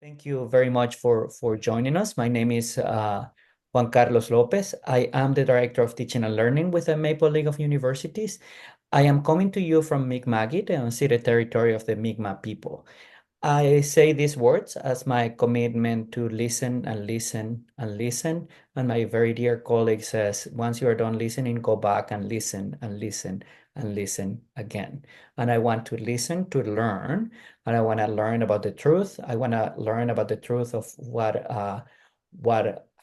Thank you very much for joining us. My name is Juan Carlos Lopez. I am the Director of Teaching and Learning with the Maple League of Universities. I am coming to you from Mi'kmaq, the unceded territory of the Mi'kmaq people. I say these words as my commitment to listen and listen and listen. And my very dear colleague says, once you are done listening, go back and listen and listen and listen again. And I want to listen to learn, and I want to learn about the truth. I want to learn about the truth of what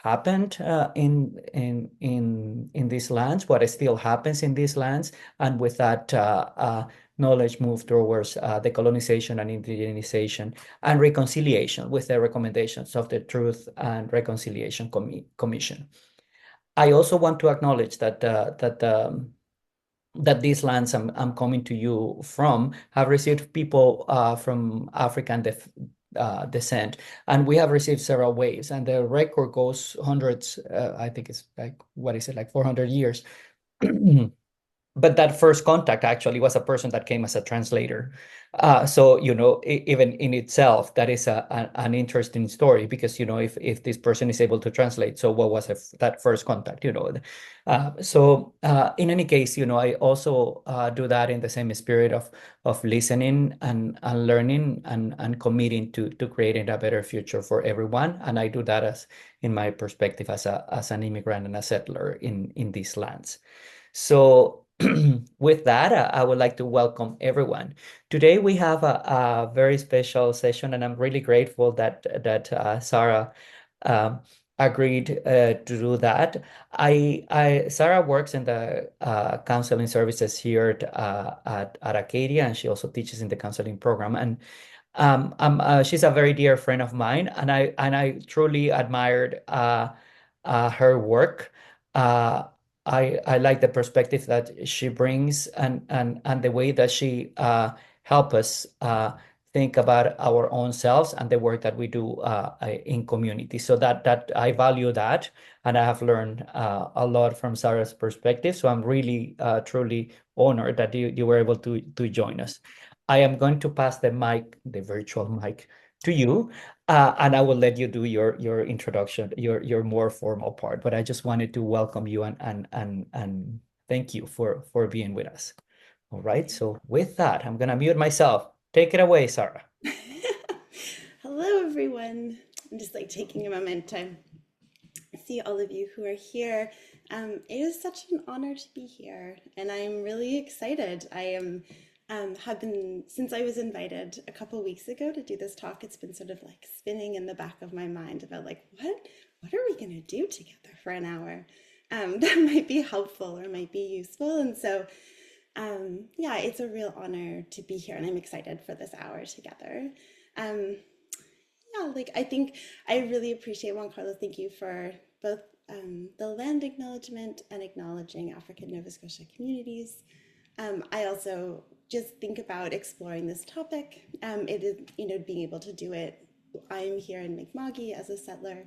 happened in these lands, what still happens in these lands, and with that knowledge move towards decolonization and indigenization and reconciliation with the recommendations of the Truth and Reconciliation Commission. I also want to acknowledge that these lands I'm coming to you from have received people from African descent, and we have received several waves, and the record goes hundreds. I think it's like, what is it, like 400 years. But that first contact actually was a person that came as a translator. So, even in itself, that is an interesting story because, if this person is able to translate, so what was that first contact? In any case, I also do that in the same spirit of listening and learning and committing to creating a better future for everyone. And I do that as in my perspective as an immigrant and a settler in these lands. So with that, I would like to welcome everyone. Today we have a very special session, and I'm really grateful that Sarah um, agreed to do that. Sarah works in the counseling services here at Acadia, and she also teaches in the counseling program. And she's a very dear friend of mine, and I truly admired her work. Uh, I like the perspective that she brings and the way that she help us think about our own selves and the work that we do in community. So that I value that, and I have learned a lot from Sarah's perspective. So I'm really truly honored that you were able to join us. I am going to pass the mic, the virtual mic, to you, and I will let you do your introduction, your more formal part. But I just wanted to welcome you and thank you for being with us. All right. So with that, I'm gonna mute myself. Take it away, Sarah. Hello, everyone. I'm just taking a moment to see all of you who are here. It is such an honor to be here, and I'm really excited. I am have been since I was invited a couple weeks ago to do this talk. It's been sort of spinning in the back of my mind about what are we gonna do together for an hour that might be helpful or might be useful. And so yeah, it's a real honor to be here, and I'm excited for this hour together. Um, yeah, I think I really appreciate, Juan Carlos. Thank you for both the land acknowledgement and acknowledging African Nova Scotia communities. I also just think about exploring this topic. It is, being able to do it. I'm here in Mi'kmaq as a settler.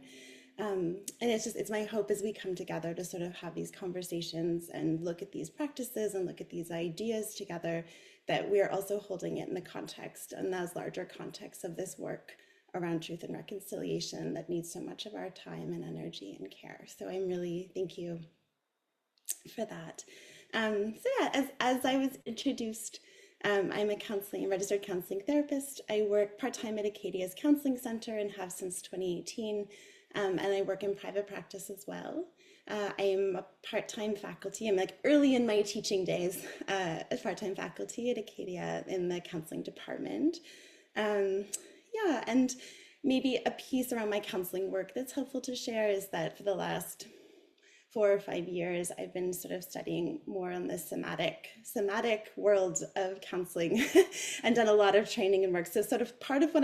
And it's my hope as we come together to sort of have these conversations and look at these practices and look at these ideas together, that we're also holding it in the context and those larger contexts of this work around truth and reconciliation that needs so much of our time and energy and care. So I'm really, thank you for that. So yeah, as I was introduced, I'm a registered counseling therapist. I work part-time at Acadia's Counseling Center and have since 2018, and I work in private practice as well. I am a part-time faculty. I'm early in my teaching days, as part-time faculty at Acadia in the counseling department. Um, yeah, and maybe a piece around my counseling work that's helpful to share is that for the last 4 or 5 years, I've been sort of studying more on the somatic world of counseling and done a lot of training and work. So sort of part of what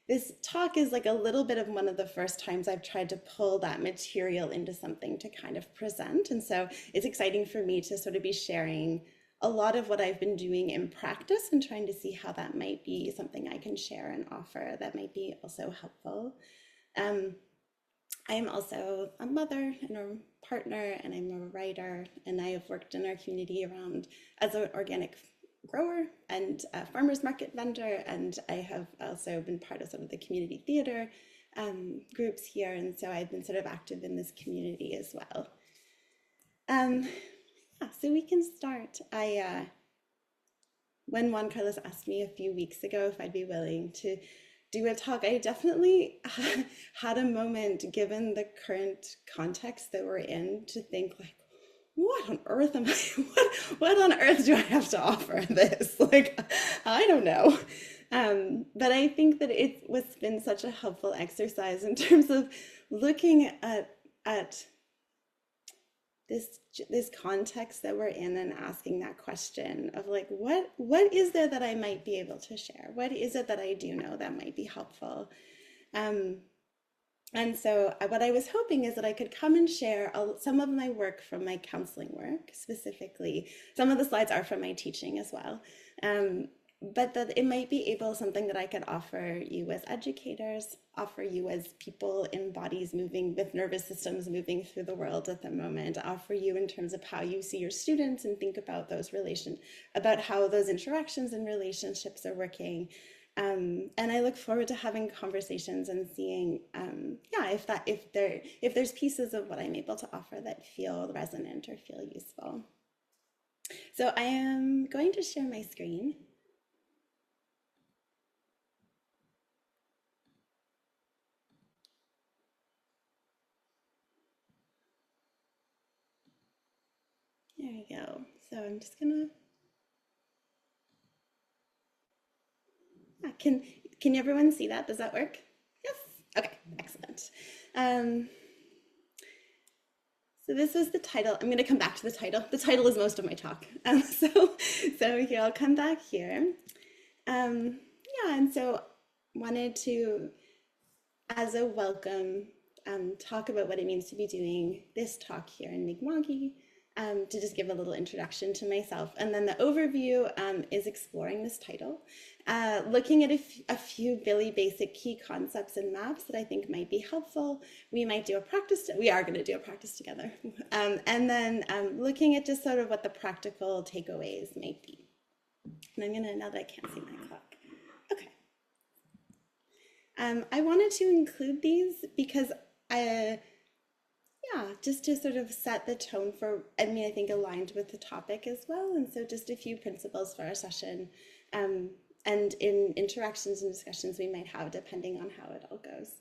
this talk is a little bit of one of the first times I've tried to pull that material into something to kind of present. And so it's exciting for me to sort of be sharing a lot of what I've been doing in practice and trying to see how that might be something I can share and offer that might be also helpful. Um, I am also a mother and a partner, and I'm a writer, and I have worked in our community around as an organic grower and a farmer's market vendor, and I have also been part of some of the community theater groups here, and so I've been sort of active in this community as well. Yeah, so we can start. When Juan Carlos asked me a few weeks ago if I'd be willing to do a talk, I definitely had a moment, given the current context that we're in, to think like, what on earth am I, what on earth do I have to offer this? Like, I don't know. But I think that it was been such a helpful exercise in terms of looking at this context that we're in and asking that question of like, what is there that I might be able to share? What is it that I do know that might be helpful? And so what I was hoping is that I could come and share some of my work from my counseling work specifically. Some of the slides are from my teaching as well. But that it might be something that I could offer you as educators, offer you as people in bodies moving with nervous systems moving through the world at the moment, offer you in terms of how you see your students and think about about how those interactions and relationships are working. And I look forward to having conversations and seeing, if there's pieces of what I'm able to offer that feel resonant or feel useful. So I am going to share my screen. There we go. So I'm just gonna, can everyone see that? Does that work? Yes. Okay, excellent. So this is the title. I'm gonna come back to the title. The title is most of my talk. So here, I'll come back here. Yeah, and so wanted to, as a welcome, talk about what it means to be doing this talk here in Mi'kmaq, to just give a little introduction to myself. And then the overview is exploring this title, looking at a few really basic key concepts and maps that I think might be helpful. We might do a practice, we are gonna do a practice together. And then looking at just sort of what the practical takeaways might be. And I'm gonna, now that I can't see my clock. Okay. I wanted to include these because just to sort of set the tone for, I think aligned with the topic as well. And so just a few principles for our session, and in interactions and discussions we might have depending on how it all goes.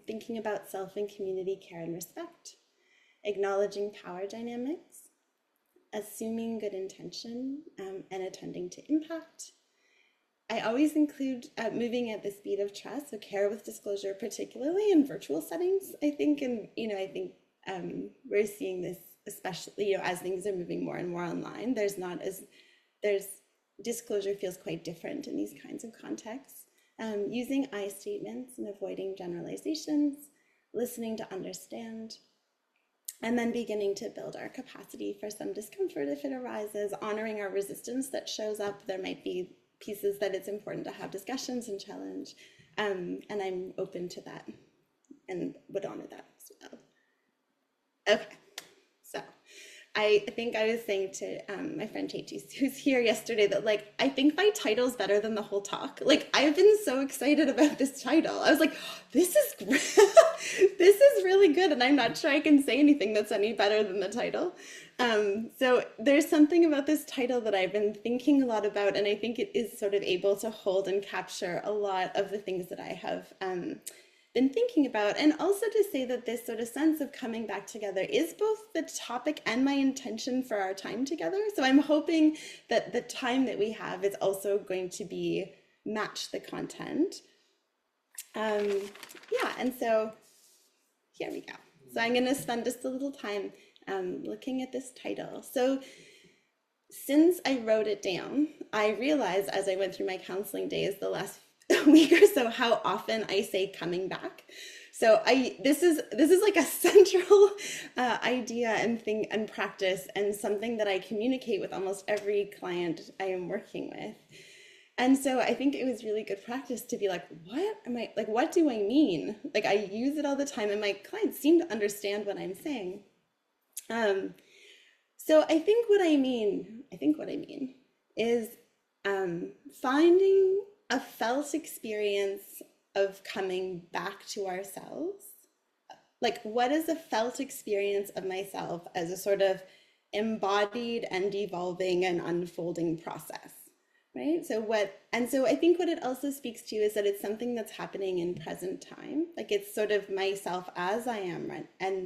Thinking about self and community care and respect, acknowledging power dynamics, assuming good intention, and attending to impact. I always include moving at the speed of trust, so care with disclosure, particularly in virtual settings, I think. And, I think we're seeing this, especially, as things are moving more and more online, disclosure feels quite different in these kinds of contexts. Using I statements and avoiding generalizations, listening to understand, and then beginning to build our capacity for some discomfort if it arises, honoring our resistance that shows up. There might be pieces that it's important to have discussions and challenge, and I'm open to that and would honor that as well. Okay, so I think I was saying to my friend Tati, who's here yesterday, that like, I think my title's better than the whole talk. Like, I've been so excited about this title. I was like, this is great. This is really good, and I'm not sure I can say anything that's any better than the title. So there's something about this title that I've been thinking a lot about, and I think it is sort of able to hold and capture a lot of the things that I have been thinking about. And also to say that this sort of sense of coming back together is both the topic and my intention for our time together. So I'm hoping that the time that we have is also going to be match the content. And so here we go. So I'm going to spend just a little time looking at this title. So since I wrote it down, I realized as I went through my counseling days the last week or so how often I say coming back. So this is like a central idea and thing and practice, and something that I communicate with almost every client I am working with. And so I think it was really good practice to be like, what do I mean? Like, I use it all the time, and my clients seem to understand what I'm saying. So I think what I mean is finding a felt experience of coming back to ourselves. Like, what is a felt experience of myself as a sort of embodied and evolving and unfolding process, right? So I think what it also speaks to is that it's something that's happening in present time. Like, it's sort of myself as I am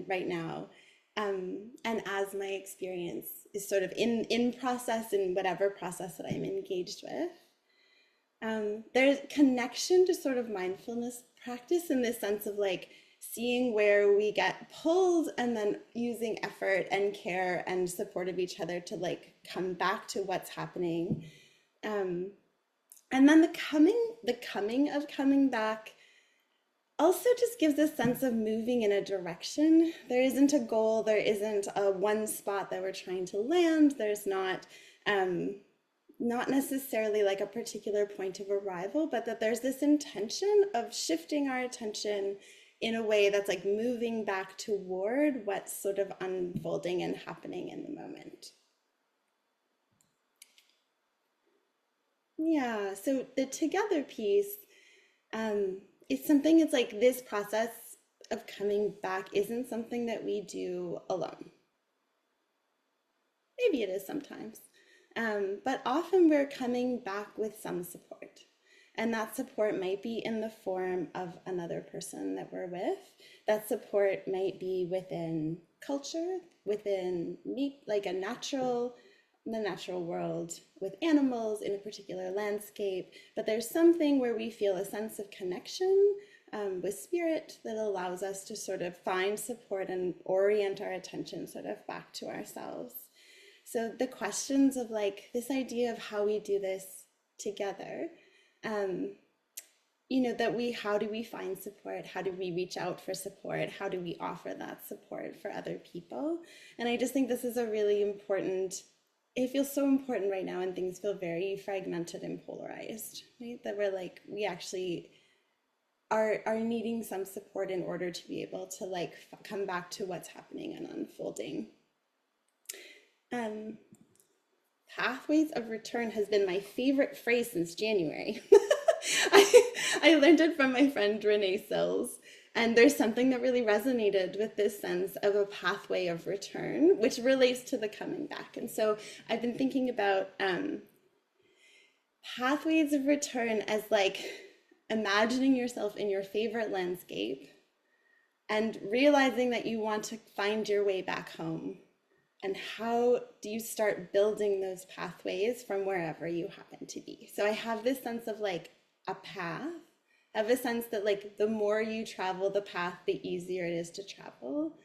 right now, and as my experience is sort of in process, in whatever process that I'm engaged with. There's connection to sort of mindfulness practice in this sense of like seeing where we get pulled and then using effort and care and support of each other to like come back to what's happening. And then the coming back also just gives a sense of moving in a direction. There isn't a goal, there isn't a one spot that we're trying to land. There's not necessarily like a particular point of arrival, but that there's this intention of shifting our attention in a way that's like moving back toward what's sort of unfolding and happening in the moment. Yeah, so the together piece is something, it's like this process of coming back isn't something that we do alone. Maybe it is sometimes. But often we're coming back with some support. And that support might be in the form of another person that we're with. That support might be within culture, within like the natural world, with animals in a particular landscape. But there's something where we feel a sense of connection with spirit that allows us to sort of find support and orient our attention sort of back to ourselves. So the questions of like this idea of how we do this together, how do we find support? How do we reach out for support? How do we offer that support for other people? And I just think this is a really important, it feels so important right now, and things feel very fragmented and polarized, right? That we actually are needing some support in order to be able to like come back to what's happening and unfolding. Pathways of return has been my favorite phrase since January. I learned it from my friend Renee Sills, and there's something that really resonated with this sense of a pathway of return, which relates to the coming back. And so I've been thinking about pathways of return as like imagining yourself in your favorite landscape and realizing that you want to find your way back home. And how do you start building those pathways from wherever you happen to be? So I have this sense of like a path. I have a sense that like the more you travel the path, the easier it is to travel.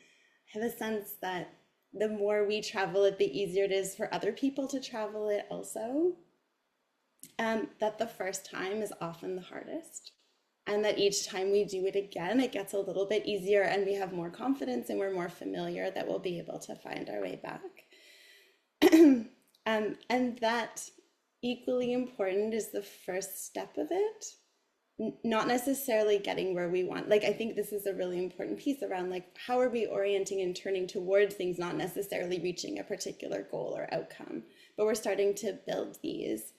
I have a sense that the more we travel it, the easier it is for other people to travel it also. That the first time is often the hardest. And that each time we do it again, it gets a little bit easier and we have more confidence and we're more familiar that we'll be able to find our way back. And that equally important is the first step of it, not necessarily getting where we want. Like, I think this is a really important piece around like, how are we orienting and turning towards things, not necessarily reaching a particular goal or outcome, but we're starting to build these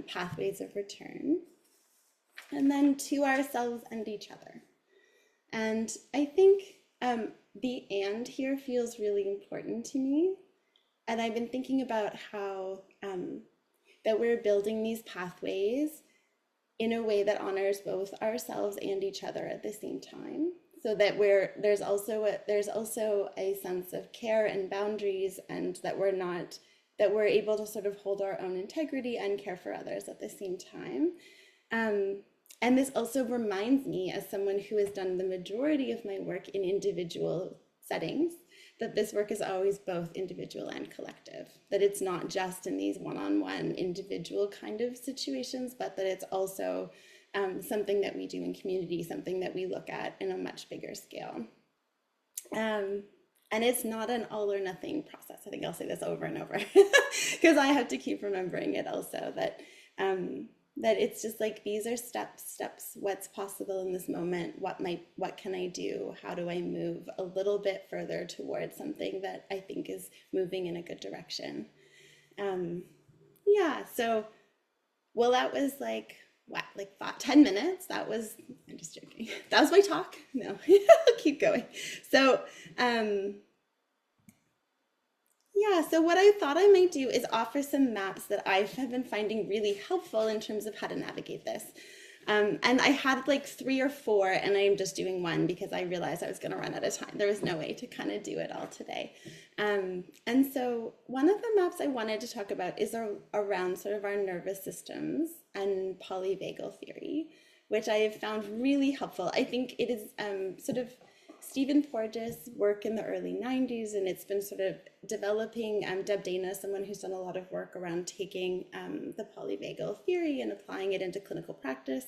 pathways of return. And then to ourselves and each other. And I think the and here feels really important to me. And I've been thinking about how that we're building these pathways in a way that honors both ourselves and each other at the same time. So that there's also a sense of care and boundaries, and that we're able to sort of hold our own integrity and care for others at the same time. And this also reminds me, as someone who has done the majority of my work in individual settings, that this work is always both individual and collective, that it's not just in these one-on-one individual kind of situations, but that it's also something that we do in community, something that we look at in a much bigger scale. And it's not an all or nothing process. I think I'll say this over and over because I have to keep remembering it also, that it's just like, these are steps, what's possible in this moment, what can I do, how do I move a little bit further towards something that I think is moving in a good direction. Yeah, so well, that was like what, like 10 minutes. That was, I'm just joking. That was my talk. No, I'll keep going. So, um, yeah, so what I thought I might do is offer some maps that I have been finding really helpful in terms of how to navigate this. And I had like three or four, and I'm just doing one because I realized I was going to run out of time. There was no way to kind of do it all today. And so one of the maps I wanted to talk about is around sort of our nervous systems and polyvagal theory, which I have found really helpful. I think it is sort of Stephen Porges' work in the early 90s, and it's been sort of developing. Deb Dana, someone who's done a lot of work around taking the polyvagal theory and applying it into clinical practice.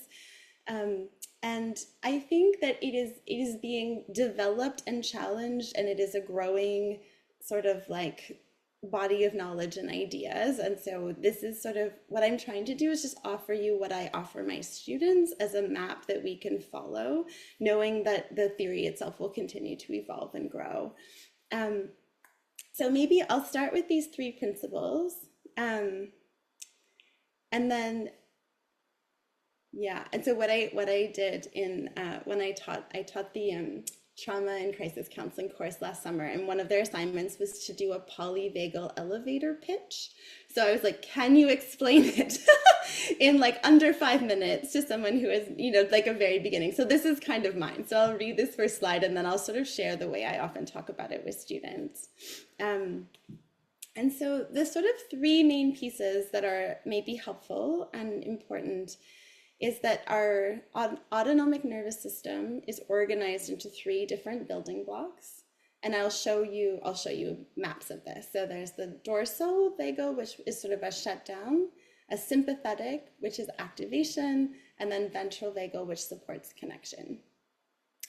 And I think that it is being developed and challenged, and it is a growing sort of like body of knowledge and ideas. And so this is sort of what I'm trying to do, is just offer you what I offer my students as a map that we can follow, knowing that the theory itself will continue to evolve and grow. So maybe I'll start with these three principles. And then yeah, and so what I did in when I taught the trauma and crisis counseling course last summer, and one of their assignments was to do a polyvagal elevator pitch. So I was like, "Can you explain it in like under 5 minutes to someone who is, like a very beginning?" So this is kind of mine. So I'll read this first slide, and then I'll sort of share the way I often talk about it with students. And so the sort of three main pieces that are maybe helpful and important is that our autonomic nervous system is organized into three different building blocks. And I'll show you maps of this. So there's the dorsal vagal, which is sort of a shutdown, a sympathetic, which is activation, and then ventral vagal, which supports connection.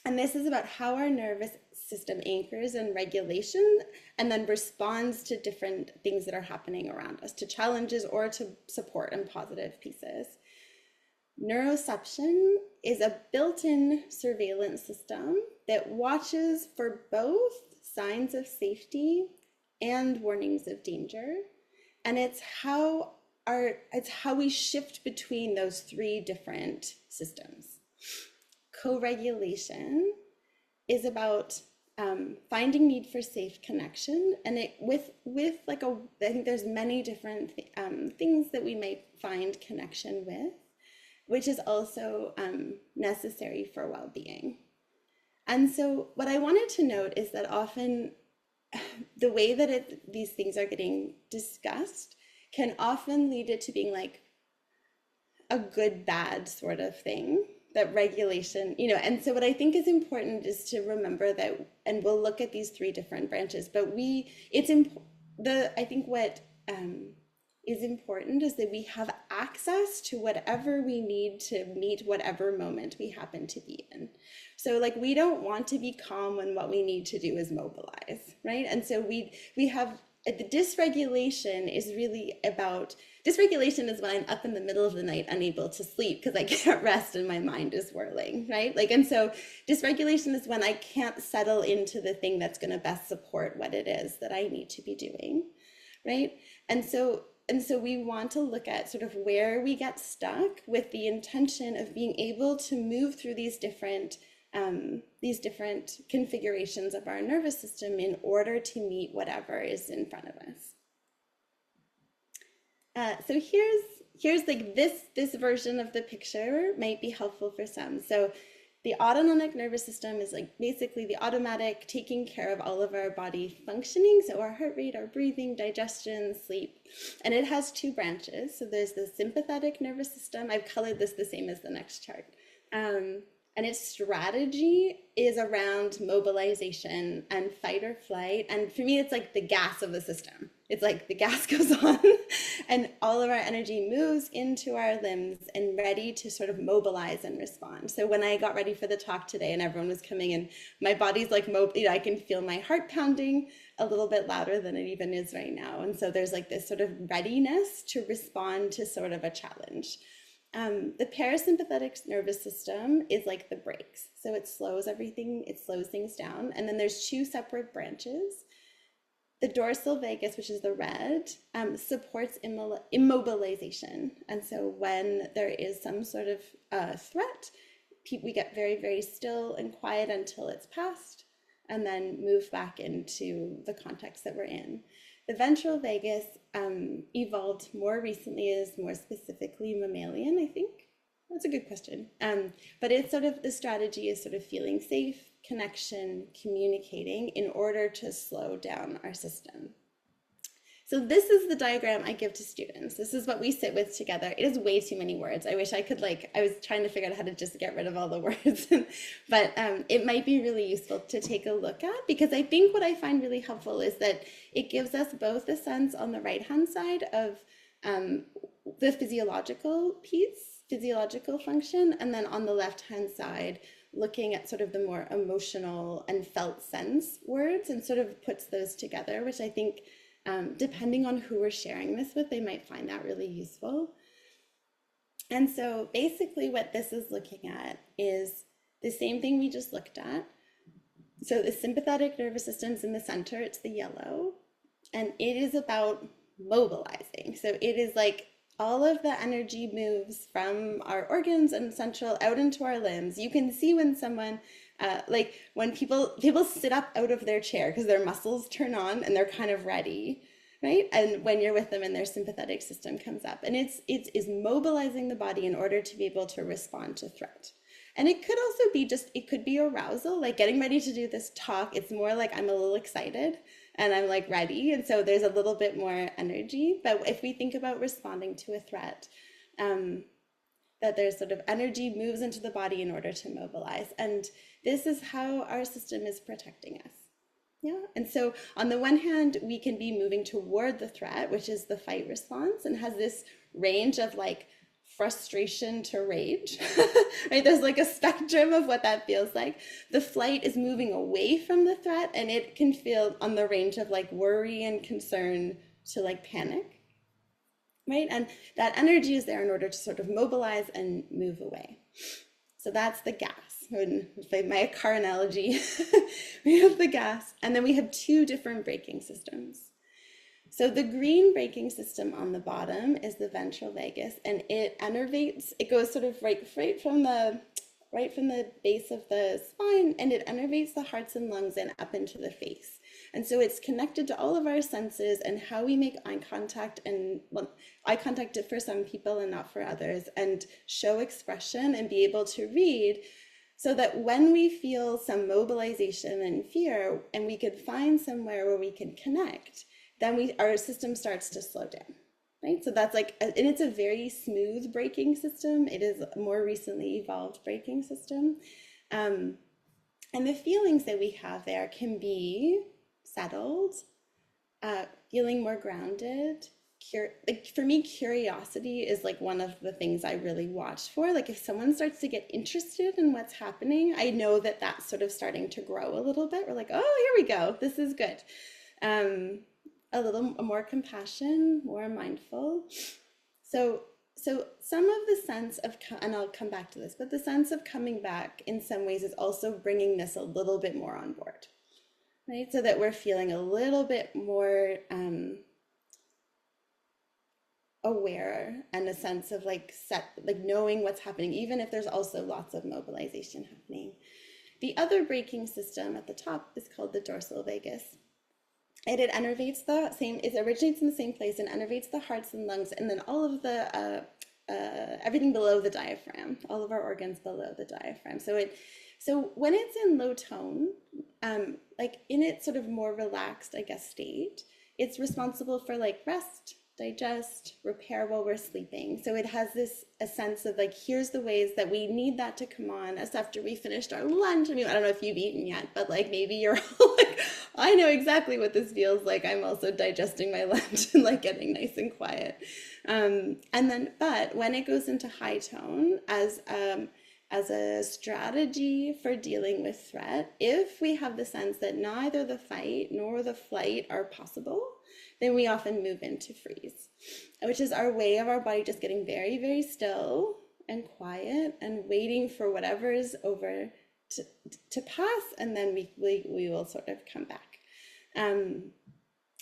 And this is about how our nervous system anchors in regulation and then responds to different things that are happening around us, to challenges or to support and positive pieces. Neuroception is a built-in surveillance system that watches for both signs of safety and warnings of danger. And it's how we shift between those three different systems. Co-regulation is about finding need for safe connection, and it with like I think there's many different things that we might find connection with, which is also necessary for well-being. And so what I wanted to note is that often the way that these things are getting discussed can often lead it to being like a good bad sort of thing, that regulation, and so what I think is important is to remember that, and we'll look at these three different branches, but I think what is important is that we have access to whatever we need to meet whatever moment we happen to be in. So like, we don't want to be calm when what we need to do is mobilize, right? And so we have the dysregulation is really about, dysregulation is when I'm up in the middle of the night unable to sleep because I can't rest and my mind is whirling, right? Like, and so dysregulation is when I can't settle into the thing that's going to best support what it is that I need to be doing, right? And so we want to look at sort of where we get stuck with the intention of being able to move through these different configurations of our nervous system in order to meet whatever is in front of us. So here's like this version of the picture might be helpful for some. So the autonomic nervous system is like basically the automatic taking care of all of our body functioning. So our heart rate, our breathing, digestion, sleep. And it has two branches. So there's the sympathetic nervous system. I've colored this the same as the next chart. And its strategy is around mobilization and fight or flight. And for me, it's like the gas of the system. It's like the gas goes on and all of our energy moves into our limbs and ready to sort of mobilize and respond. So when I got ready for the talk today and everyone was coming in, my body's like, I can feel my heart pounding a little bit louder than it even is right now. And so there's like this sort of readiness to respond to sort of a challenge. The parasympathetic nervous system is like the brakes. So it slows everything, it slows things down. And then there's two separate branches. The dorsal vagus, which is the red, supports immobilization. And so when there is some sort of threat, we get very, very still and quiet until it's passed, and then move back into the context that we're in. The ventral vagus evolved more recently as more specifically mammalian, I think. That's a good question. But it's sort of, the strategy is sort of feeling safe, connection, communicating in order to slow down our system. So this is the diagram I give to students. This is what we sit with together. It is way too many words. I wish I could I was trying to figure out how to just get rid of all the words, but it might be really useful to take a look at, because I think what I find really helpful is that it gives us both a sense on the right-hand side of the physiological piece, physiological function, and then on the left-hand side, looking at sort of the more emotional and felt sense words, and sort of puts those together, which I think, depending on who we're sharing this with, they might find that really useful. And so basically what this is looking at is the same thing we just looked at. So the sympathetic nervous system's in the center, it's the yellow, and it is about mobilizing. So it is like all of the energy moves from our organs and central out into our limbs. You can see when someone, like when people sit up out of their chair because their muscles turn on and they're kind of ready, right? And when you're with them and their sympathetic system comes up, and it is mobilizing the body in order to be able to respond to threat. And it could also be it could be arousal, like getting ready to do this talk. It's more like I'm a little excited and I'm like ready. And so there's a little bit more energy. But if we think about responding to a threat, that there's sort of energy moves into the body in order to mobilize. And this is how our system is protecting us. Yeah. And so on the one hand, we can be moving toward the threat, which is the fight response, and has this range of like frustration to rage, right? There's like a spectrum of what that feels like. The flight is moving away from the threat, and it can feel on the range of like worry and concern to like panic, right? And that energy is there in order to sort of mobilize and move away. So that's the gas. My car analogy, we have the gas, and then we have two different braking systems. So the green braking system on the bottom is the ventral vagus, and it innervates, it goes sort of right from the base of the spine, and it innervates the hearts and lungs and up into the face. And so it's connected to all of our senses and how we make eye contact, and well, eye contact for some people and not for others, and show expression and be able to read, so that when we feel some mobilization and fear, and we could find somewhere where we can connect, then our system starts to slow down, right? So that's like, and it's a very smooth braking system. It is a more recently evolved braking system. And the feelings that we have there can be settled, feeling more grounded. Like for me, curiosity is like one of the things I really watch for. Like if someone starts to get interested in what's happening, I know that that's sort of starting to grow a little bit. We're like, oh, here we go. This is good. A little more compassion, more mindful. So some of the sense of, and I'll come back to this, but the sense of coming back in some ways is also bringing this a little bit more on board, right? So that we're feeling a little bit more aware, and a sense of like knowing what's happening, even if there's also lots of mobilization happening. The other braking system at the top is called the dorsal vagus. It innervates it originates in the same place and innervates the hearts and lungs, and then all of the, everything below the diaphragm, all of our organs below the diaphragm. So when it's in low tone, like in its sort of more relaxed, I guess, state, it's responsible for like rest, digest, repair while we're sleeping. So it has a sense of like, here's the ways that we need that to come on us after we finished our lunch. I mean, I don't know if you've eaten yet, but like maybe you're like, I know exactly what this feels like. I'm also digesting my lunch and like getting nice and quiet. But when it goes into high tone as a strategy for dealing with threat, if we have the sense that neither the fight nor the flight are possible, then we often move into freeze, which is our way of our body just getting very, very still and quiet and waiting for whatever is over to pass, and then we will sort of come back.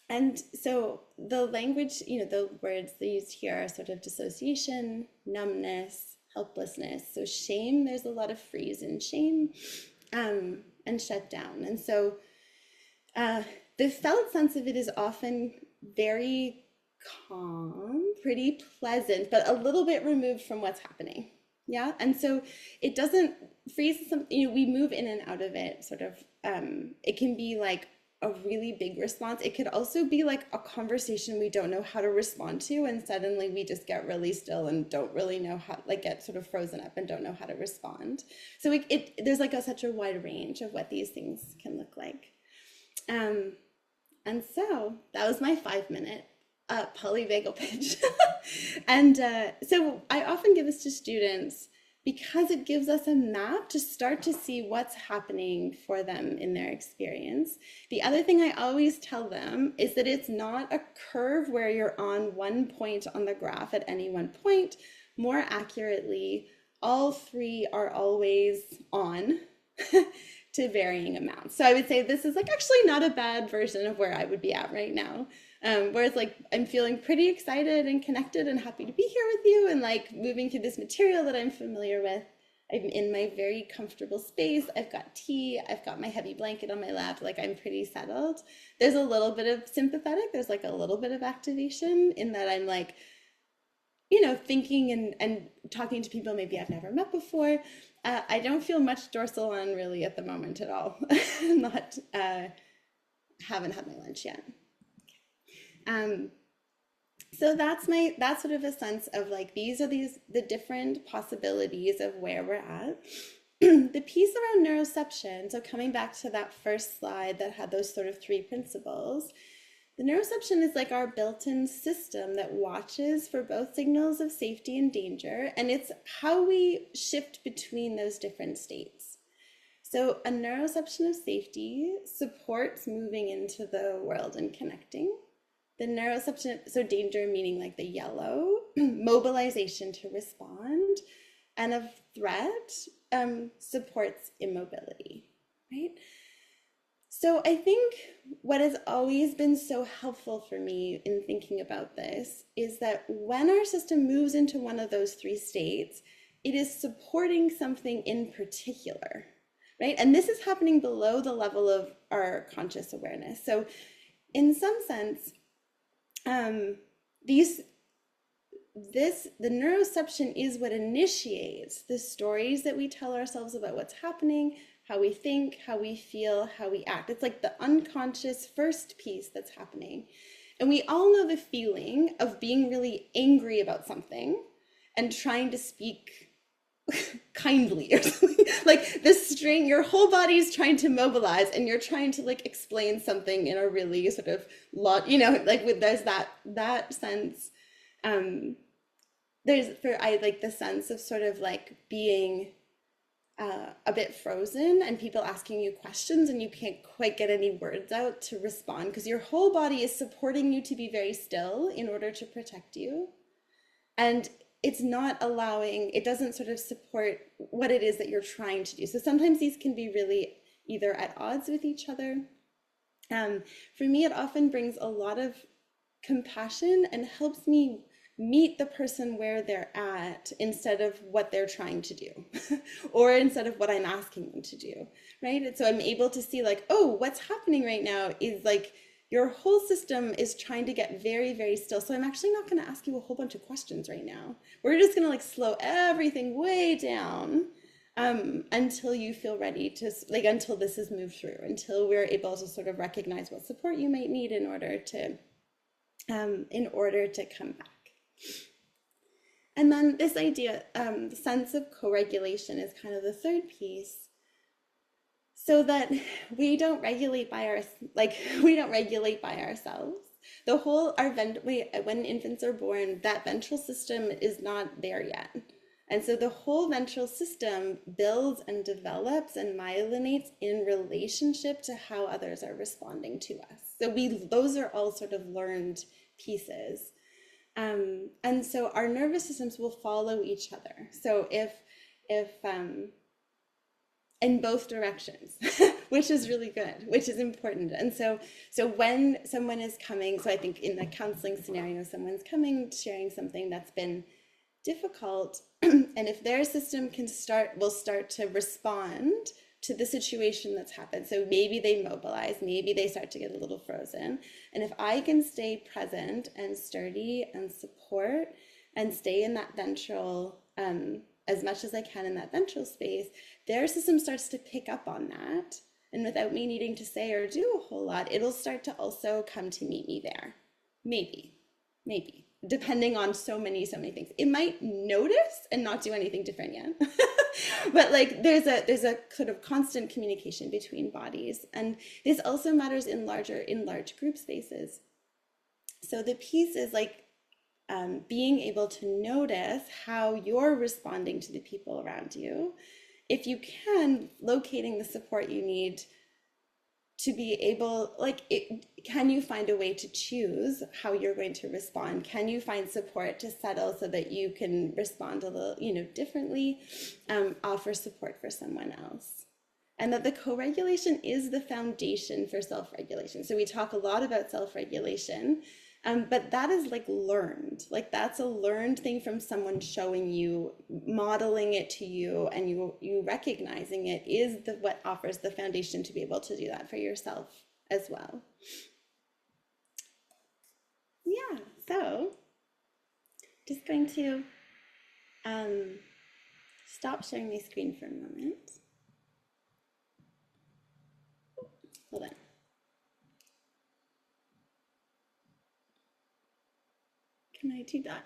And so the language, the words they used here are sort of dissociation, numbness, helplessness. So shame, there's a lot of freeze in shame, and shut down. And so uh, the felt sense of it is often very calm, pretty pleasant, but a little bit removed from what's happening. Yeah. And so it doesn't freeze some, we move in and out of it sort of. It can be like a really big response. It could also be like a conversation we don't know how to respond to, and suddenly we just get really still and don't really know how, like get sort of frozen up and don't know how to respond. So there's like such a wide range of what these things can look like. Um, and so that was my 5 minute polyvagal pitch. And so I often give this to students because it gives us a map to start to see what's happening for them in their experience. The other thing I always tell them is that it's not a curve where you're on one point on the graph at any one point. More accurately, all three are always on to varying amounts. So I would say this is like actually not a bad version of where I would be at right now. Whereas like I'm feeling pretty excited and connected and happy to be here with you and like moving through this material that I'm familiar with. I'm in my very comfortable space. I've got tea. I've got my heavy blanket on my lap. Like I'm pretty settled. There's a little bit of sympathetic. There's like a little bit of activation in that I'm like, thinking and talking to people maybe I've never met before. I don't feel much dorsal on really at the moment at all. Not, haven't had my lunch yet. Um, so that's sort of a sense of like these are the different possibilities of where we're at. The piece around neuroception, so coming back to that first slide that had those sort of three principles, the neuroception is like our built-in system that watches for both signals of safety and danger, and it's how we shift between those different states. So a neuroception of safety supports moving into the world and connecting. The neuroception, so danger meaning like the yellow, mobilization to respond, and of threat supports immobility, right? So I think what has always been so helpful for me in thinking about this is that when our system moves into one of those three states, it is supporting something in particular, right? And this is happening below the level of our conscious awareness. So in some sense, the neuroception is what initiates the stories that we tell ourselves about what's happening, how we think, how we feel, how we act. It's like the unconscious first piece that's happening. And we all know the feeling of being really angry about something and trying to speak kindly or something. Like the string, your whole body is trying to mobilize and you're trying to like explain something in a really sort of lot, like there's that sense. I like the sense of sort of like being a bit frozen and people asking you questions and you can't quite get any words out to respond because your whole body is supporting you to be very still in order to protect you. And it's not allowing, it doesn't sort of support what it is that you're trying to do. So sometimes these can be really either at odds with each other. For me, it often brings a lot of compassion and helps me meet the person where they're at instead of what they're trying to do or instead of what I'm asking them to do, right? And so I'm able to see like, oh, what's happening right now is like your whole system is trying to get very, very still. So I'm actually not going to ask you a whole bunch of questions right now. We're just going to like slow everything way down until you feel ready to, like, until this is moved through, until we're able to sort of recognize what support you might need in order to come back. And then this idea, the sense of co-regulation is kind of the third piece, so that we don't regulate by ourselves. The whole when infants are born, that ventral system is not there yet. And so the whole ventral system builds and develops and myelinates in relationship to how others are responding to us. So those are all sort of learned pieces. And so our nervous systems will follow each other. So if in both directions, which is really good, which is important. And so when someone is coming, so I think in the counseling scenario, someone's coming sharing something that's been difficult, and if their system will start to respond to the situation that's happened. So maybe they mobilize, maybe they start to get a little frozen. And if I can stay present and sturdy and support and stay in that ventral, as much as I can in that ventral space, their system starts to pick up on that. And without me needing to say or do a whole lot, it'll start to also come to meet me there. Maybe, depending on so many things. It might notice and not do anything different yet. But like there's a sort of constant communication between bodies. And this also matters in large group spaces. So the piece is like being able to notice how you're responding to the people around you. If you can, locating the support you need to be able, can you find a way to choose how you're going to respond? Can you find support to settle so that you can respond a little, differently, offer support for someone else? And that the co-regulation is the foundation for self-regulation. So we talk a lot about self-regulation, but that is like learned. Like that's a learned thing from someone showing you, modeling it to you, and you recognizing it is what offers the foundation to be able to do that for yourself as well. Yeah, so just going to stop sharing my screen for a moment. Hold on. Can I do that?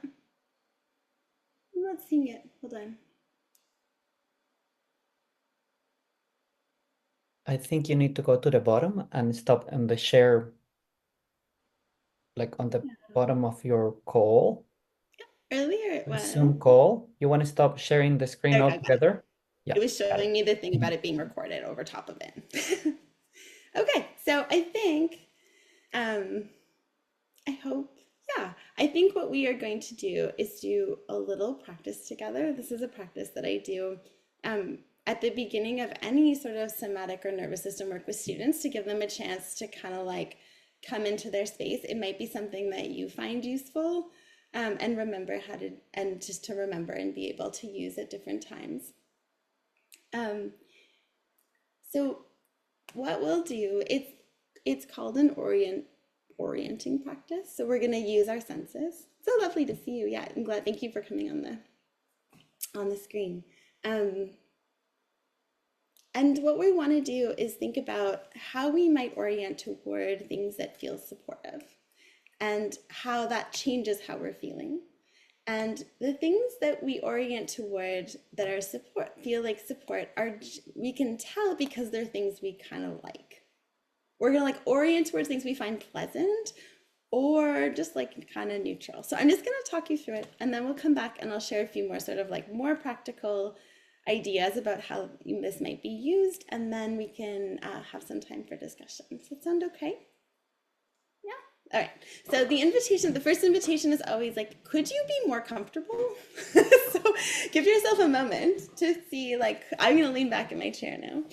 I'm not seeing it. Hold on. I think you need to go to the bottom and stop on the share, like on the bottom of your call. Earlier it was. Zoom call. You want to stop sharing the screen There we go, got it. altogether? Yeah, It was got showing it. me the thing about it being recorded over top of it. Okay, so I think, I hope, yeah, I think what we are going to do is do a little practice together. This is a practice that I do at the beginning of any sort of somatic or nervous system work with students to give them a chance to kind of like come into their space. It might be something that you find useful and remember and just to remember and be able to use at different times. So what we'll do, it's called an orienting practice. So we're going to use our senses. So lovely to see you. Yeah, I'm glad. Thank you for coming on the screen. And what we want to do is think about how we might orient toward things that feel supportive and how that changes how we're feeling. And the things that we orient toward that are feel like support we can tell because they're things we kind of like. We're gonna like orient towards things we find pleasant or just like kind of neutral. So I'm just gonna talk you through it and then we'll come back and I'll share a few more sort of like more practical ideas about how this might be used, and then we can have some time for discussion. Does that sound okay? Yeah. All right. So the first invitation is always like, could you be more comfortable? So give yourself a moment to see, like, I'm going to lean back in my chair now.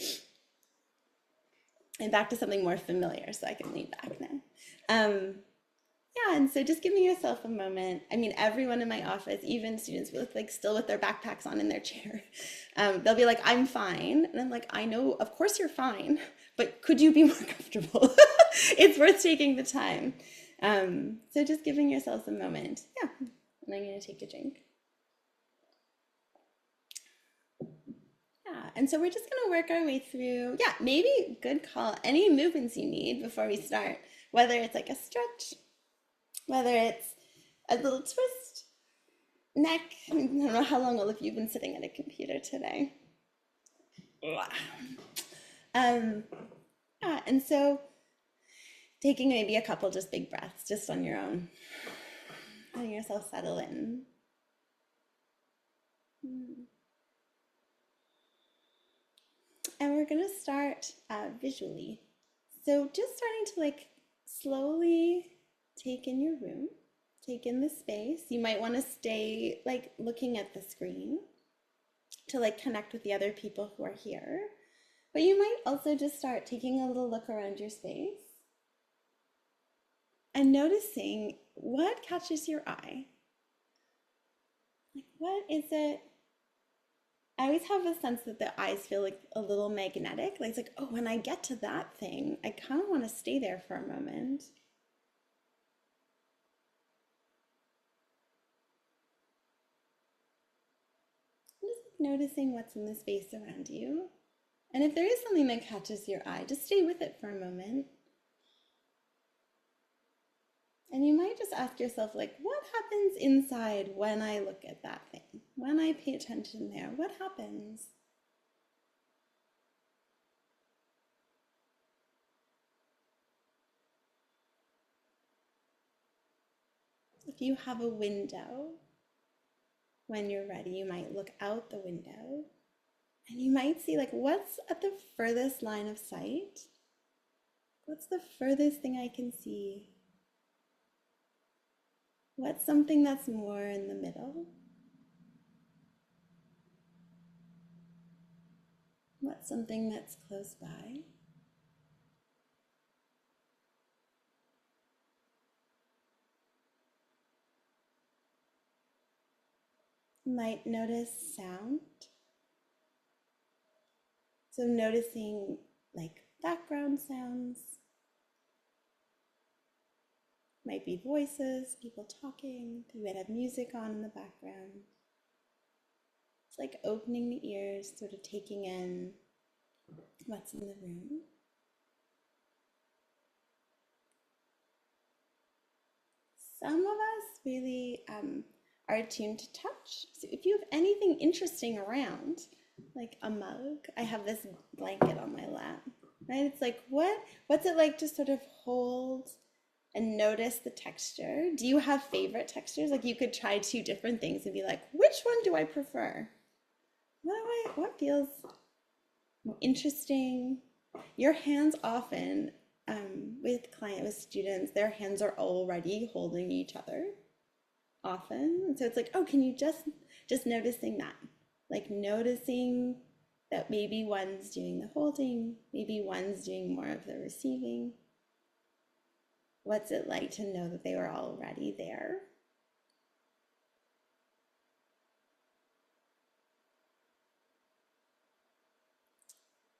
And back to something more familiar so I can lean back now. Yeah, and so just giving yourself a moment. I mean, everyone in my office, even students who look like still with their backpacks on in their chair, they'll be like, I'm fine. And I'm like, I know, of course you're fine, but could you be more comfortable? It's worth taking the time. So just giving yourselves a moment. Yeah, and I'm going to take a drink. Yeah, and so we're just going to work our way through, yeah, maybe good call, any movements you need before we start, whether it's like a stretch, whether it's a little twist, neck. I don't know how long all of you have been sitting at a computer today. Yeah, and so taking maybe a couple just big breaths just on your own, letting yourself settle in. And we're gonna start visually. So just starting to like slowly take in your room, take in the space. You might want to stay like looking at the screen to like connect with the other people who are here. But you might also just start taking a little look around your space and noticing what catches your eye. Like, what is it? I always have a sense that the eyes feel like a little magnetic. Like, it's like, oh, when I get to that thing, I kind of want to stay there for a moment. Just noticing what's in the space around you. And if there is something that catches your eye, just stay with it for a moment. And you might just ask yourself, like, what happens inside when I look at that thing? When I pay attention there, what happens? If you have a window, when you're ready, you might look out the window and you might see, like, what's at the furthest line of sight? What's the furthest thing I can see? What's something that's more in the middle? What's something that's close by? You might notice sound. So noticing like background sounds, might be voices, people talking, you might have music on in the background. It's like opening the ears, sort of taking in what's in the room. Some of us really are attuned to touch. So if you have anything interesting around, like a mug, I have this blanket on my lap, right? It's like, what's it like to sort of hold and notice the texture? Do you have favorite textures? Like you could try two different things and be like, which one do I prefer? What feels interesting? Your hands often, with students, their hands are already holding each other often. And so it's like, oh, can you just noticing that? Like noticing that maybe one's doing the holding, maybe one's doing more of the receiving. What's it like to know that they were already there?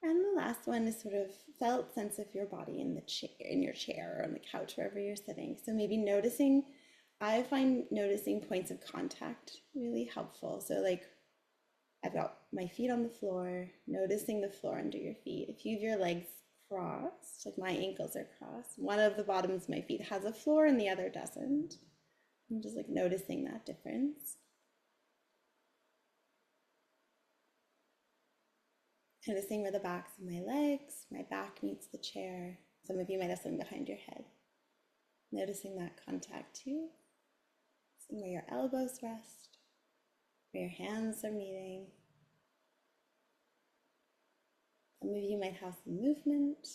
And the last one is sort of felt sense of your body in the chair, in your chair or on the couch, wherever you're sitting. So maybe noticing, I find noticing points of contact really helpful. So like I've got my feet on the floor, noticing the floor under your feet. If you have your legs crossed, like my ankles are crossed, one of the bottoms of my feet has a floor and the other doesn't. I'm just like noticing that difference. Noticing where the backs of my legs, my back meets the chair. Some of you might have something behind your head. Noticing that contact too. Seeing where your elbows rest, where your hands are meeting. Some of you might have some movement.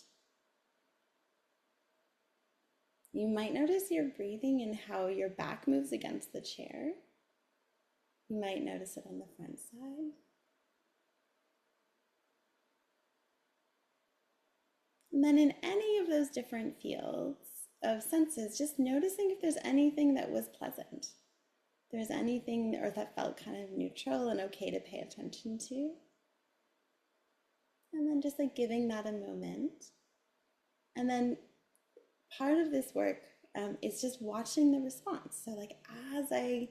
You might notice your breathing and how your back moves against the chair. You might notice it on the front side. And then in any of those different fields of senses, just noticing if there's anything that was pleasant. If there's anything or that felt kind of neutral and okay to pay attention to. And then just like giving that a moment. And then part of this work is just watching the response. So like as I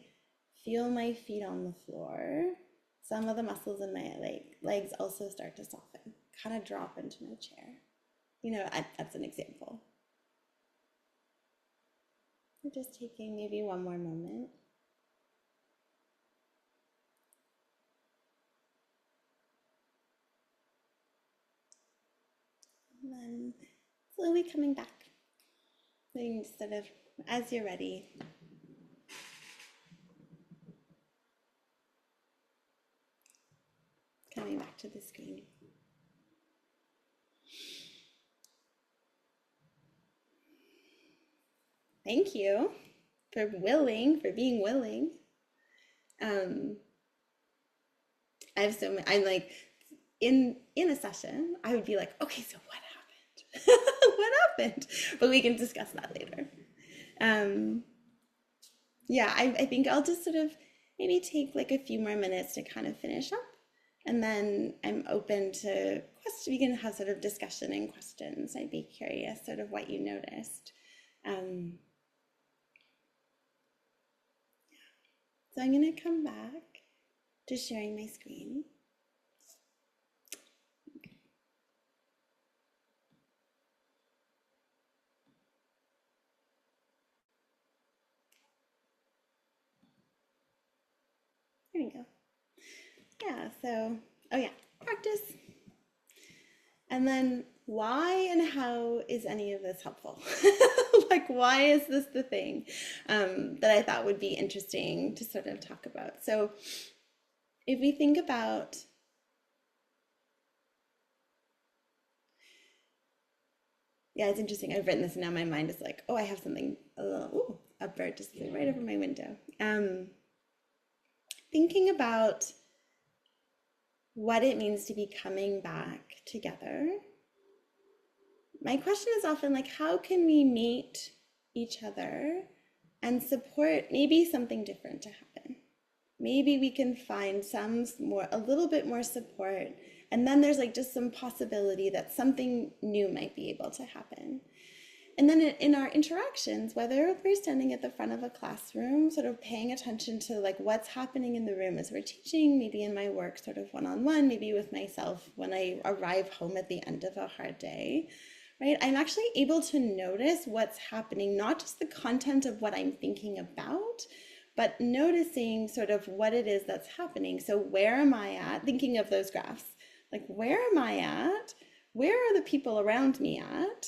feel my feet on the floor, some of the muscles in my legs also start to soften, kind of drop into my chair. You know, that's an example. We're just taking maybe one more moment. And then slowly coming back. Instead of, as you're ready, coming back to the screen. Thank you for being willing. I have so many, I'm like, in a session, I would be like, okay, so what happened? What happened? But we can discuss that later. Um, yeah, I think I'll just sort of maybe take like a few more minutes to kind of finish up. And then I'm open to questions. We can have sort of discussion and questions. I'd be curious sort of what you noticed. Um, so I'm going to come back to sharing my screen. There we go. Yeah, so, oh yeah, practice. And then why and how is any of this helpful? Like, why is this the thing that I thought would be interesting to sort of talk about? So if we think about, yeah, it's interesting. I've written this and now my mind is like, oh, I have something, a little, ooh, a bird just flew right over my window. Thinking about what it means to be coming back together. My question is often like, how can we meet each other and support maybe something different to happen? Maybe we can find a little bit more support. And then there's like just some possibility that something new might be able to happen. And then in our interactions, whether we're standing at the front of a classroom, sort of paying attention to like what's happening in the room as we're teaching, maybe in my work sort of one-on-one, maybe with myself when I arrive home at the end of a hard day, right? I'm actually able to notice what's happening, not just the content of what I'm thinking about, but noticing sort of what it is that's happening. So where am I at? Thinking of those graphs, like where am I at? Where are the people around me at?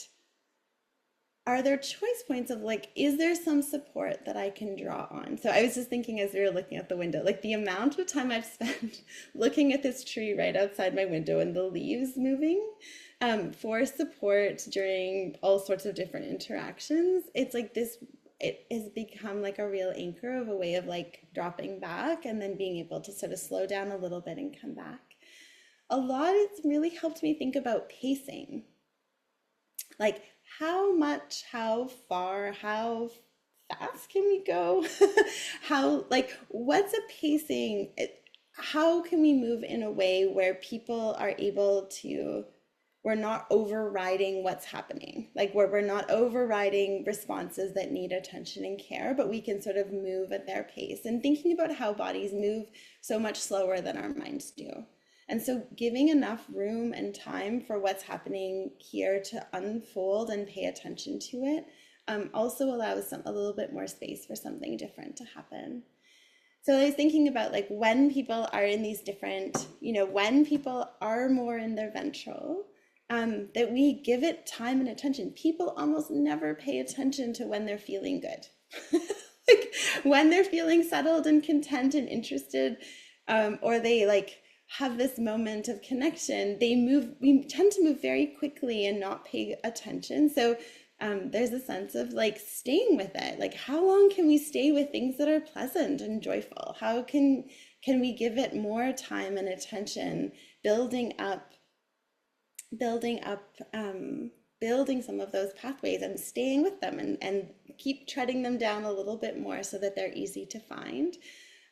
Are there choice points of like, is there some support that I can draw on? So I was just thinking as we were looking out the window, like the amount of time I've spent looking at this tree right outside my window and the leaves moving for support during all sorts of different interactions. It's like this, it has become like a real anchor of a way of like dropping back and then being able to sort of slow down a little bit and come back. A lot, it's really helped me think about pacing. Like how much, how far, how fast can we go? How, like, what's a pacing? How can we move in a way where people are able to, we're not overriding what's happening, like where we're not overriding responses that need attention and care, but we can sort of move at their pace and thinking about how bodies move so much slower than our minds do. And so giving enough room and time for what's happening here to unfold and pay attention to it also allows a little bit more space for something different to happen. So I was thinking about like when people are in these different, when people are more in their ventral, that we give it time and attention. People almost never pay attention to when they're feeling good. Like when they're feeling settled and content and interested, or they like have this moment of connection, we tend to move very quickly and not pay attention. So there's a sense of like staying with it. Like how long can we stay with things that are pleasant and joyful? How can we give it more time and attention, building some of those pathways and staying with them and keep treading them down a little bit more so that they're easy to find.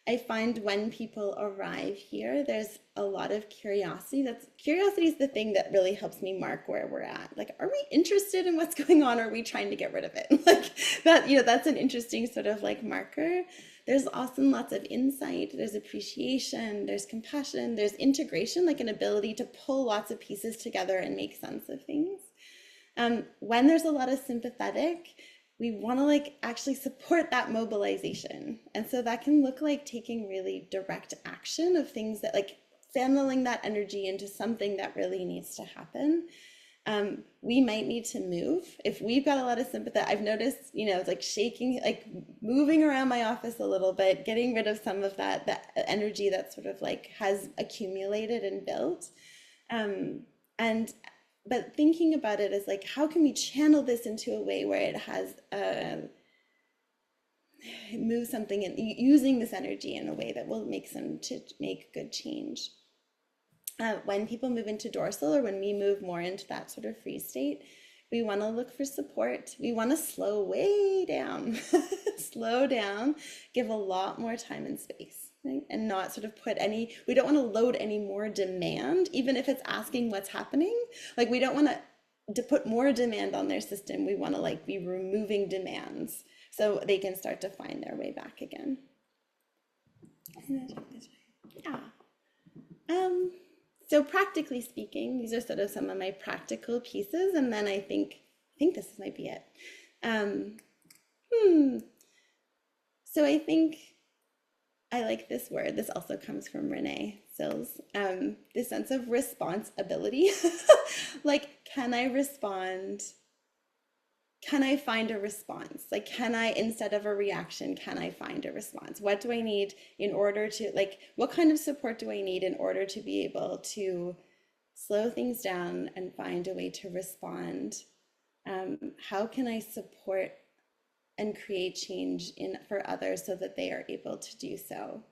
I find when people arrive here, there's a lot of curiosity. Curiosity is the thing that really helps me mark where we're at. Like, are we interested in what's going on? Or are we trying to get rid of it? Like that, that's an interesting sort of like marker. There's also lots of insight. There's appreciation. There's compassion. There's integration, like an ability to pull lots of pieces together and make sense of things. When there's a lot of sympathetic, we want to like actually support that mobilization. And so that can look like taking really direct action of things that like channeling that energy into something that really needs to happen. We might need to move. If we've got a lot of sympathy, I've noticed, it's like shaking, like moving around my office a little bit, getting rid of some of that energy that sort of like has accumulated and built. But thinking about it as like, how can we channel this into a way where it has move something and using this energy in a way that will make good change. When people move into dorsal, or when we move more into that sort of free state, we want to look for support. We want to slow way down, slow down, give a lot more time and space, right? And not sort of put any, we don't want to load any more demand, even if it's asking what's happening. Like, we don't want to put more demand on their system. We want to like be removing demands so they can start to find their way back again. Yeah. So practically speaking, these are sort of some of my practical pieces, and then I think this might be it. So I think I like this word. This also comes from Renee Sills. This sense of responsibility. Like, can I respond? Can I find a response? Like, can I, instead of a reaction, can I find a response? What do I need in order to, like, what kind of support do I need in order to be able to slow things down and find a way to respond? How can I support and create change for others so that they are able to do so?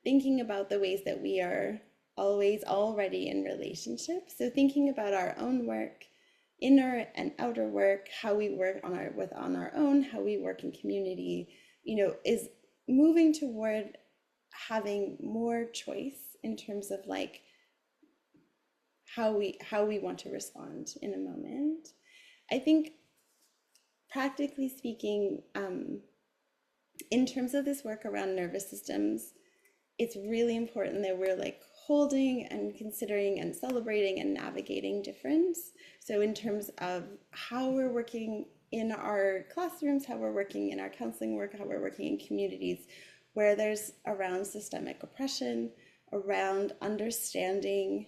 Thinking about the ways that we are always already in relationships. So thinking about our own work, inner and outer work, how we work on our own, how we work in community, is moving toward having more choice in terms of like how we want to respond in a moment. I think, practically speaking, in terms of this work around nervous systems, it's really important that we're like holding and considering and celebrating and navigating difference. So in terms of how we're working in our classrooms, how we're working in our counseling work, how we're working in communities where there's around systemic oppression, around understanding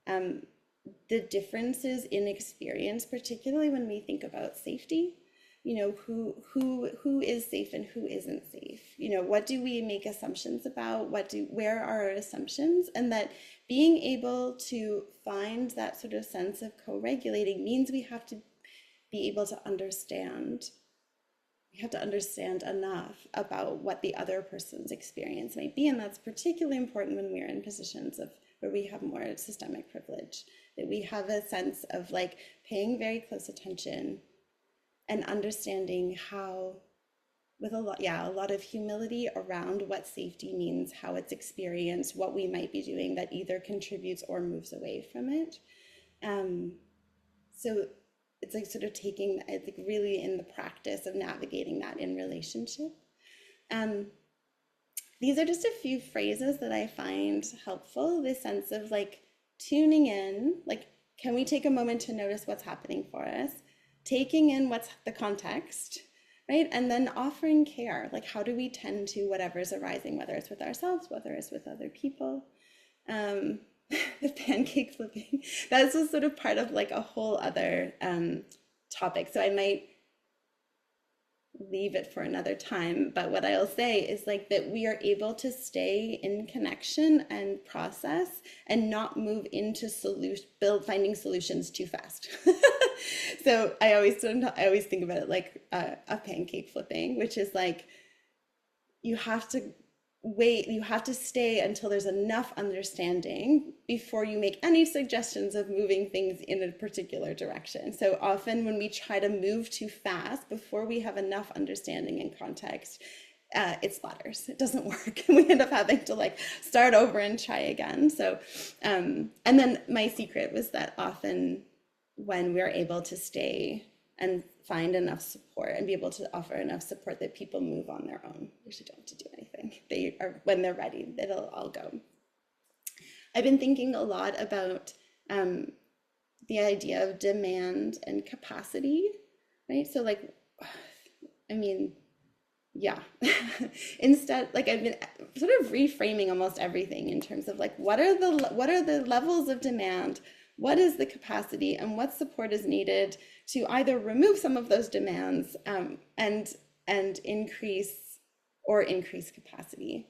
the differences in experience, particularly when we think about safety. Who is safe and who isn't safe? What do we make assumptions about? Where are our assumptions? And that being able to find that sort of sense of co-regulating means we have to be able to understand. We have to understand enough about what the other person's experience might be. And that's particularly important when we're in positions of where we have more systemic privilege, that we have a sense of like paying very close attention and understanding how, with a lot of humility around what safety means, how it's experienced, what we might be doing that either contributes or moves away from it. So it's like sort of it's like really in the practice of navigating that in relationship. These are just a few phrases that I find helpful. This sense of like tuning in, like, can we take a moment to notice what's happening for us? Taking in what's the context, right? And then offering care, like how do we tend to whatever's arising, whether it's with ourselves, whether it's with other people. The pancake flipping, that's just sort of part of like a whole other topic. So I might leave it for another time, but what I'll say is like that we are able to stay in connection and process and not move into finding solutions too fast. So I always think about it like a pancake flipping, which is like you have to wait, you have to stay until there's enough understanding before you make any suggestions of moving things in a particular direction. So often when we try to move too fast before we have enough understanding and context, it splatters. It doesn't work. And we end up having to like start over and try again. So, and then my secret was that often when we're able to stay and find enough support and be able to offer enough support, that people move on their own. You actually don't have to do anything. They are, when they're ready, it'll all go. I've been thinking a lot about the idea of demand and capacity, right? So like, I mean, yeah. Instead, like I've been sort of reframing almost everything in terms of like, what are the levels of demand? What is the capacity, and what support is needed to either remove some of those demands and increase capacity?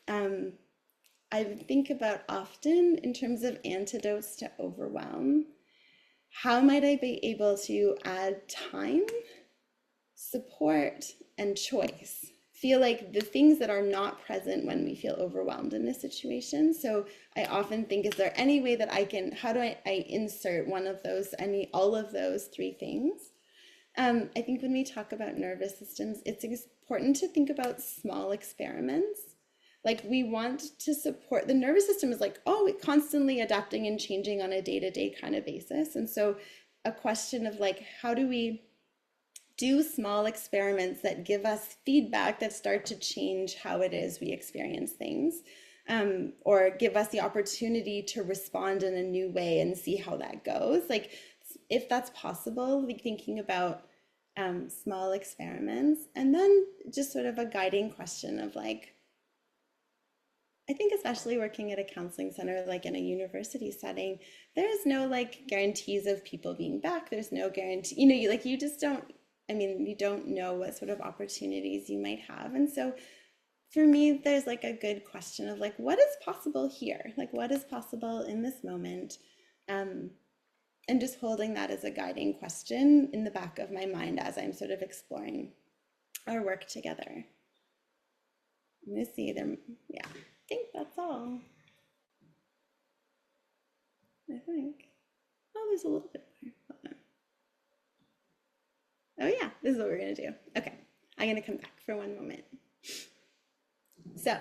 I think about often in terms of antidotes to overwhelm. How might I be able to add time, support, and choice feel like the things that are not present when we feel overwhelmed in a situation. So I often think, is there any way that I can, how do I insert one of those, all of those three things? I think when we talk about nervous systems, it's important to think about small experiments. Like we want to support the nervous system is like, oh, it's constantly adapting and changing on a day-to-day kind of basis. And so a question of like, how do we do small experiments that give us feedback that start to change how it is we experience things, or give us the opportunity to respond in a new way and see how that goes. Like if that's possible, like thinking about small experiments, and then just sort of a guiding question of like, I think especially working at a counseling center, like in a university setting, there's no like guarantees of people being back. There's no guarantee, you just don't, you don't know what sort of opportunities you might have. And so for me, there's like a good question of like, what is possible here? Like what is possible in this moment? And just holding that as a guiding question in the back of my mind as I'm sort of exploring our work together. I'm gonna see them. Yeah, I think that's all. I think. Oh, there's a little bit more. Hold on. Oh yeah, this is what we're gonna do. Okay, I'm gonna come back for one moment. So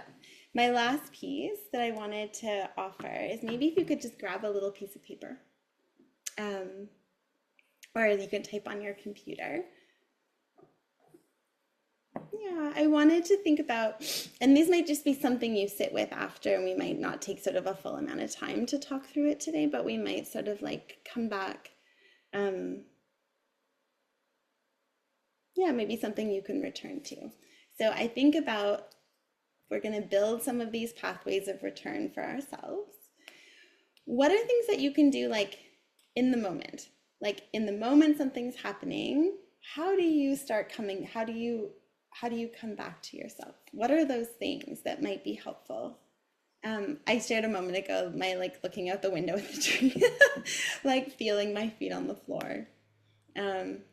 my last piece that I wanted to offer is maybe if you could just grab a little piece of paper, or you can type on your computer. Yeah, I wanted to think about, and these might just be something you sit with after, and we might not take sort of a full amount of time to talk through it today, but we might sort of like come back. Yeah, maybe something you can return to. So I think about, we're going to build some of these pathways of return for ourselves. What are things that you can do like in the moment? Like in the moment something's happening, how do you start coming, how do you come back to yourself? What are those things that might be helpful? I shared a moment ago, my like looking out the window at the tree, like feeling my feet on the floor,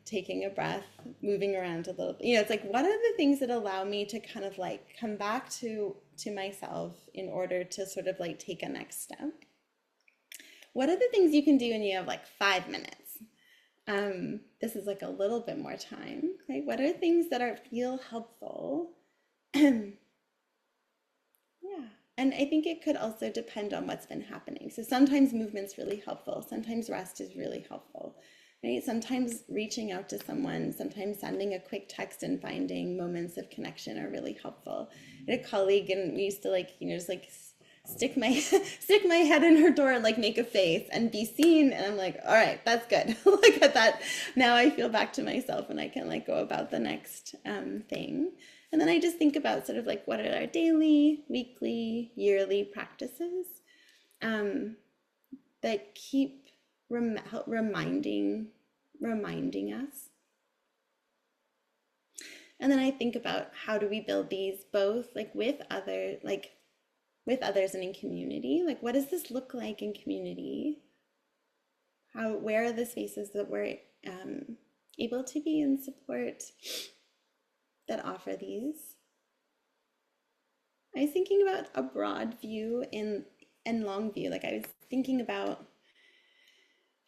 taking a breath, moving around a little bit. It's like, what are the things that allow me to kind of like come back to myself in order to sort of like take a next step? What are the things you can do when you have like 5 minutes? This is like a little bit more time. Okay, what are things that feel helpful? Yeah, and I think it could also depend on what's been happening. So sometimes movement's really helpful. Sometimes rest is really helpful. Right? Sometimes reaching out to someone, sometimes sending a quick text and finding moments of connection are really helpful. I had a colleague, and we used to like, just like stick my head in her door and like make a face and be seen, and I'm like, all right, that's good. Look at that. Now I feel back to myself and I can like go about the next thing. And then I just think about sort of like, what are our daily, weekly, yearly practices that keep reminding us. And then I think about, how do we build these both like with others and in community? Like, what does this look like in community? Where are the spaces that we're able to be in support that offer these? I was thinking about a broad view and long view. Like I was thinking about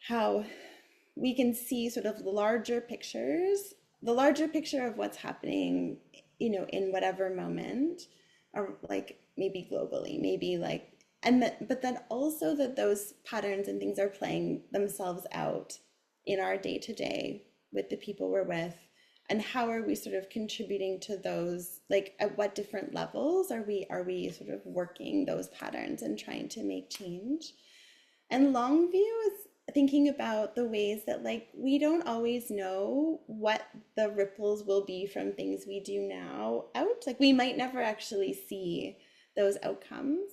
how we can see sort of larger pictures, the larger picture of what's happening, in whatever moment, or like maybe globally, maybe like, but then also that those patterns and things are playing themselves out in our day-to-day with the people we're with. And how are we sort of contributing to those, like at what different levels are we sort of working those patterns and trying to make change? And long view is thinking about the ways that like we don't always know what the ripples will be from things we do now out. Like we might never actually see those outcomes,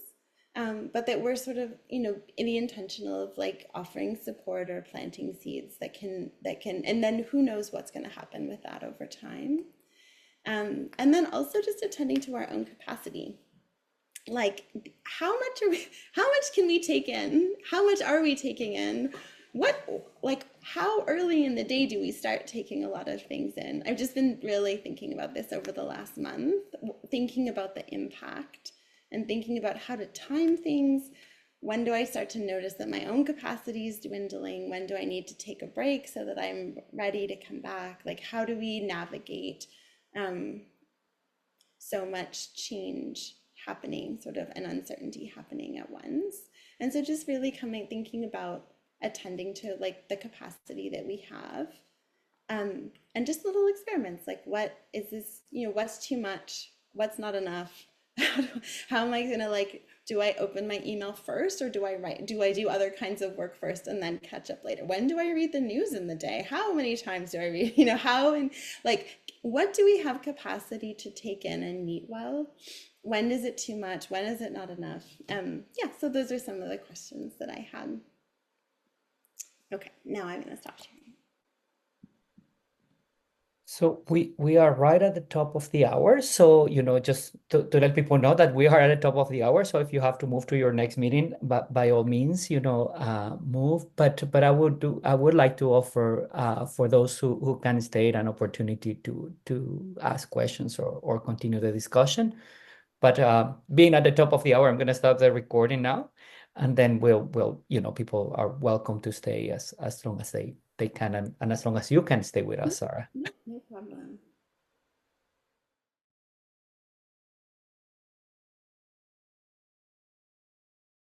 but that we're sort of, in the intentional of like offering support or planting seeds that can, and then who knows what's going to happen with that over time. And then also just attending to our own capacity. Like how much can we take in? How much are we taking in? how early in the day do we start taking a lot of things in? I've just been really thinking about this over the last month, thinking about the impact and thinking about how to time things. When do I start to notice that my own capacity is dwindling? When do I need to take a break so that I'm ready to come back? Like, how do we navigate um, so much change happening, sort of an uncertainty happening at once? And so just really thinking about attending to like the capacity that we have, and just little experiments like what is this, what's too much, what's not enough. How am I gonna, like, do I open my email first, or do I do other kinds of work first and then catch up later? When do I read the news in the day? How many times do I read, how, and like, what do we have capacity to take in and meet well? When is it too much? When is it not enough? Yeah, so those are some of the questions that I had. Okay, now I'm gonna stop sharing. So we are right at the top of the hour. So, just to let people know that we are at the top of the hour. So if you have to move to your next meeting, but by all means, move. But I would like to offer for those who can stay an opportunity to ask questions or continue the discussion. But being at the top of the hour, I'm gonna stop the recording now, and then people are welcome to stay as long as they can, and as long as you can stay with us, Sarah.